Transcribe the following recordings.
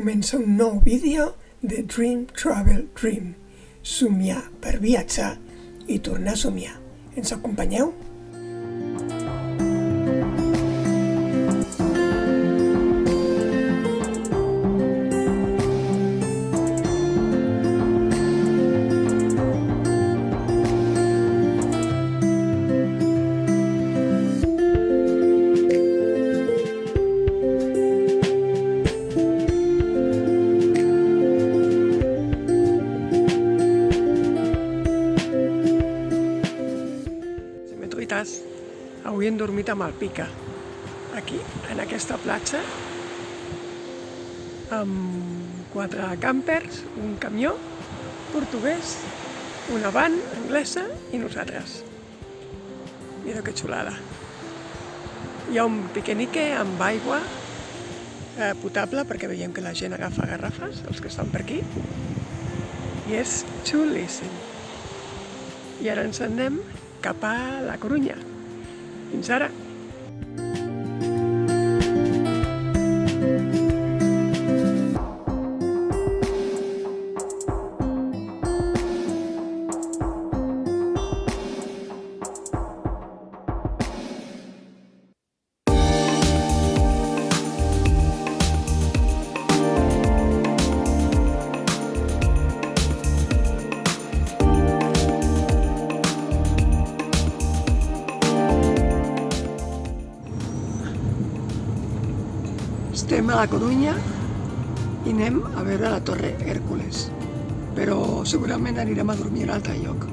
comença un nou vídeo de Dream Travel Dream. Somiar per viatjar i tornar a somiar. Ens acompanyeu? Avui hem dormit amb el Pica, aquí, en aquesta platja, amb 4 càmpers, un camió portuguès, una van anglesa i nosaltres. Mira que xulada. Hi ha un piquenique amb aigua potable, perquè veiem que la gent agafa garrafes, els que estan per aquí, i és xulíssim. I ara ens anem cap a la Corunya. Fins ara! Estem a la Corunya i anem a veure la Torre Hèrcules, però segurament anirem a dormir a un altre lloc.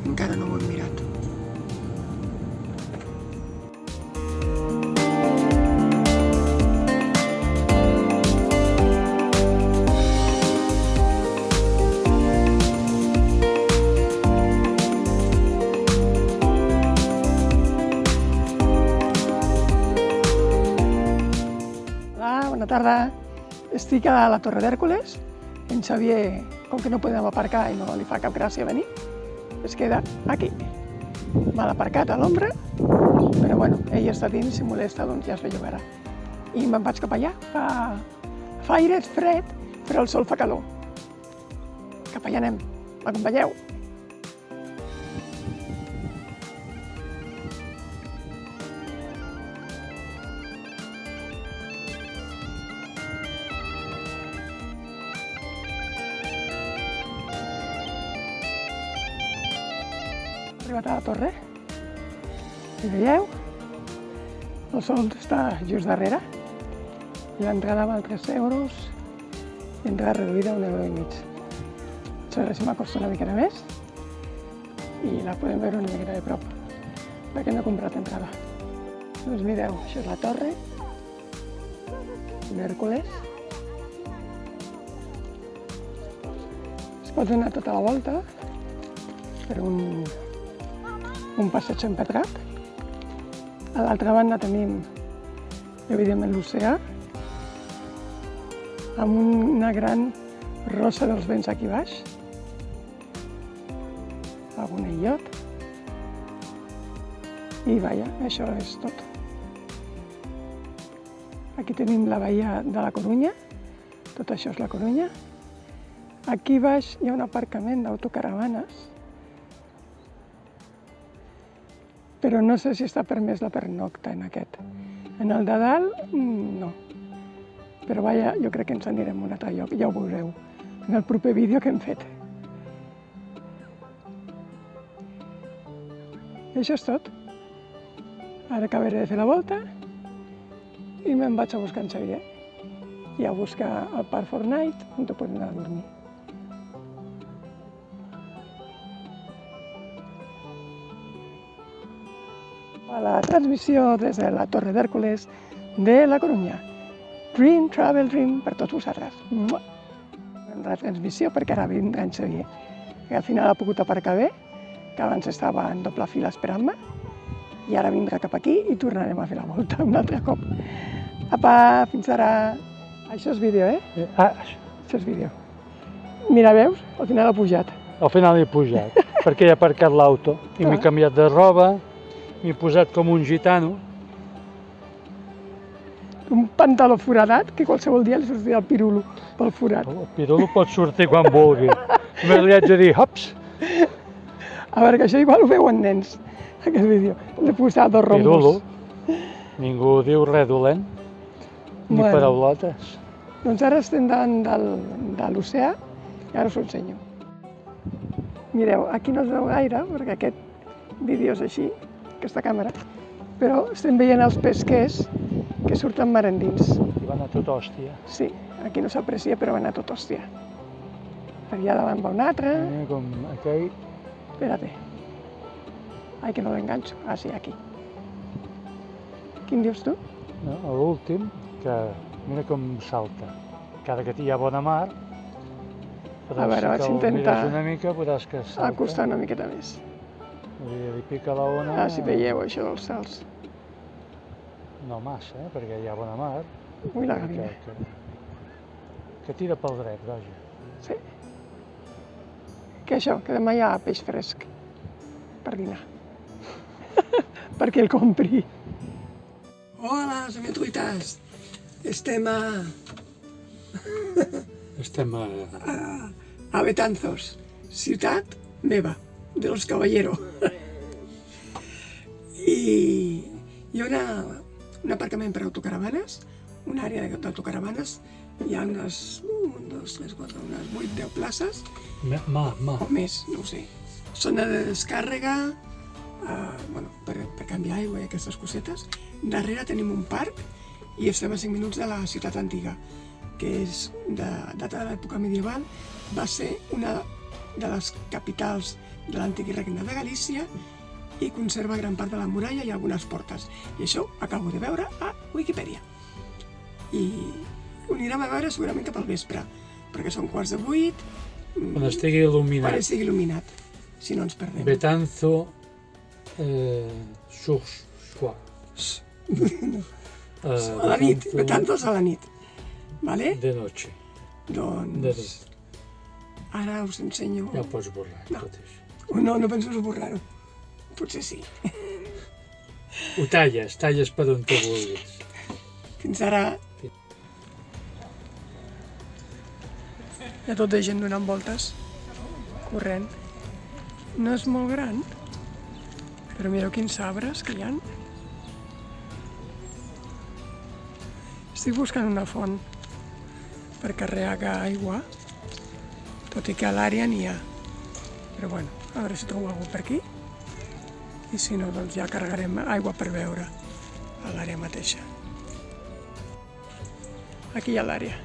Encara no ho hem mirat. Bona tarda. Estic a la Torre d'Hèrcules. En Xavier, com que no podem aparcar i no li fa cap gràcia venir, es queda aquí. Mal aparcat a l'ombra, però bueno, ell està dins, si molesta, doncs ja es bellugarà. I me'n vaig cap allà. Fa aire fred, però el sol fa calor. Cap allà anem. M'acompanyeu? Arribat a la torre, hi veieu? El sol està just darrere i l'entrada val 3 euros i entrada reduïda 1,5 €. Això si m'acosta una miqueta més i la podem veure una miqueta de prop perquè no he comprat entrada. Doncs mireu, això és la torre d'Hèrcules. Es pot donar tota la volta per un passeig empedrat. A l'altra banda tenim, evidentment, l'oceà, amb una gran rossa dels vents aquí baix, algun illot, i vaja, això és tot. Aquí tenim la bahia de la Corunya, tot això és la Corunya. Aquí baix hi ha un aparcament d'autocaravanes, però no sé si està permès la pernocta en aquest. En el de dalt, no. Però vaja, jo crec que ens anirem a un altre lloc, ja ho veureu en el proper vídeo que hem fet. I això és tot. Ara acabaré de fer la volta i me'n vaig a buscar en Xavier i a buscar el Parc Fortnite, on te podem anar a dormir. A la transmissió des de la Torre d'Hèrcules de la Corunya. Dream Travel Dream per tots vosaltres. En la transmissió, perquè ara vindrà en Xavier, que al final ha pogut aparcar bé, que abans estava en doble fila esperant-me, i ara vindrà cap aquí i tornarem a fer la volta un altre cop. Apa, fins ara! Això és vídeo, Això és vídeo. Mira, veus? Al final ha pujat. Al final he pujat, perquè he aparcat l'auto i m'he canviat de roba, m'he posat com un gitano. un pantaló foradat que qualsevol dia li sortirà el pirulo pel forat. El pirulo pot sortir quan vulgui. Només li haig de dir, hops, A veure, que això igual ho veuen nens, aquest vídeo. Li posar dos pirulo. rombos. Ningú diu res dolent, ni Bueno. paraulotes. Doncs ara estem davant de l'oceà i ara us ho ensenyo. Mireu, aquí no es veu gaire, perquè aquest vídeo és així, aquesta càmera, però estem veient els pesquers que surten mar endins. I van a tot hòstia. Sí, aquí no s'aprecia, però van a tot hòstia. Per allà davant va un altre. Com aquell. Espérate. Ai, que no l'enganxo. Ah, sí, aquí. Quin dius tu? No, l'últim, que mira com salta. Encara que hi ha bona mar, però A veure, vaig si te'l intentar mires una mica veuràs que salta. acostar una miqueta més. Li pica la ona. Ah, si veieu això dels salts. No massa, perquè hi ha bona mar. Ui, la gavina. Que tira pel dret, vaja. Sí. Que això, que demà hi ha peix fresc per dinar. Perquè el compri. Hola, senyors. Estem a Betanzos, ciutat meva, de los Caballero. I hi ha un aparcament per autocaravanes, una àrea d'autocaravanes. Hi ha unes 1, 2, 3, 4, unes 8, 10 places, o més, no ho sé. Zona de descàrrega, per canviar aigua i aquestes cosetes. Darrere tenim un parc i estem a 5 minuts de la ciutat antiga, que és de data de l'època medieval, va ser una de les capitals de l'antic regne de Galícia i conserva gran part de la muralla i algunes portes. I això ho acabo de veure a Wikipedia. I ho anirem a veure segurament cap al vespre, perquè són 7:15. Quan estigui il·luminat. Quan estigui il·luminat, si no ens perdem. Betanzo sur soir. A la nit, Betanzos a la nit. Vale? De noche. Doncs ara us ensenyo... Ja ho pots borrar, tot això. No penso esborrar-ho. Potser sí. Ho talles per on tu vulguis. Fins ara... Hi ha tota gent donant voltes, corrent. No és molt gran, però mireu quins arbres que hi ha. Estic buscant una font per carregar aigua, tot i que a l'àrea n'hi ha. Però bueno, a veure si trobo algú per aquí. I si no, doncs ja carregarem aigua per beure a l'àrea mateixa. Aquí hi ha l'àrea.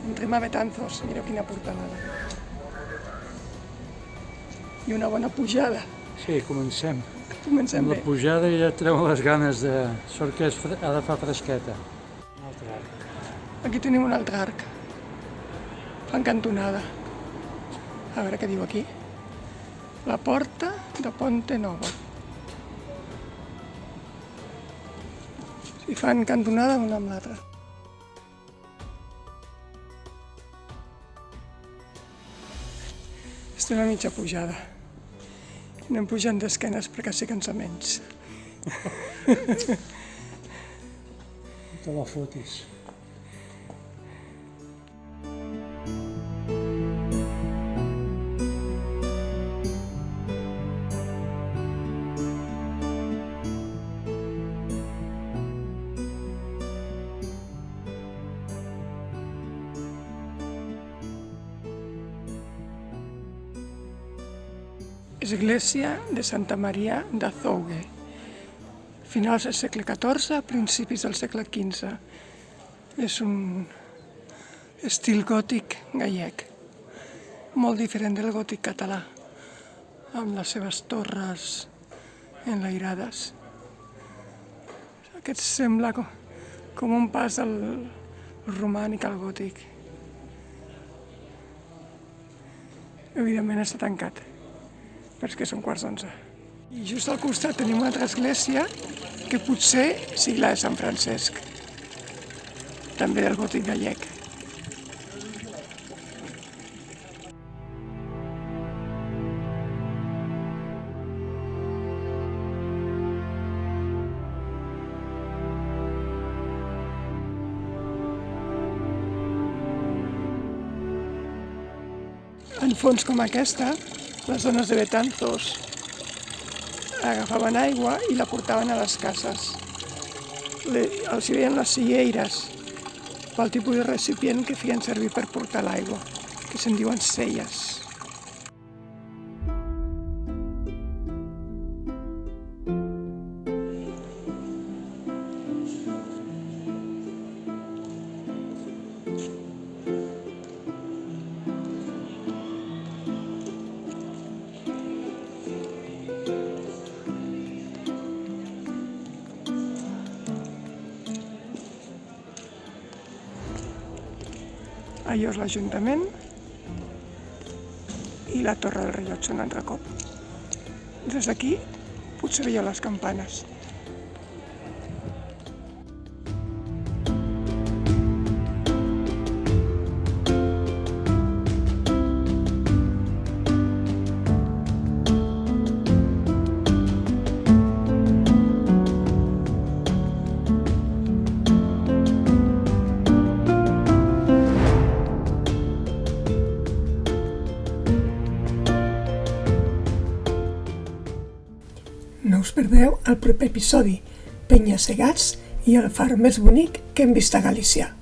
Entrem a Betanzos, mireu quina portalada. I una bona pujada. Sí, comencem. Comencem Amb la bé. pujada ja treu les ganes de... Sort que ara fa fresqueta. Un altre arc. Aquí tenim un altre arc. Fan cantonada. A veure què diu aquí. La porta de Ponte Nova. Si fan cantonada una amb l'altra. Estem a mitja pujada. Anem pujant d'esquenes perquè així cansa menys. Te la fotis. Església de Santa Maria d'Azougue. Finals del segle XIV, principis del segle XV. És un estil gòtic gallec, molt diferent del gòtic català, amb les seves torres enlairades. Aquest sembla com un pas del romànic al gòtic. Evidentment està tancat, però és que són 11:15. I just al costat tenim una altra església que potser sigui la de Sant Francesc. també del gòtic gallec. En fonts com aquesta, les dones de Betanzos agafaven aigua i la portaven a les cases. Els hi deien les cieires, pel tipus de recipient que feien servir per portar l'aigua, que se'n diuen celles. Allò és l'Ajuntament i la Torre del Rellotge un altre cop. Des d'aquí potser veieu les campanes. No us perdeu el proper episodi, Penya-segats i el far més bonic que hem vist a Galícia.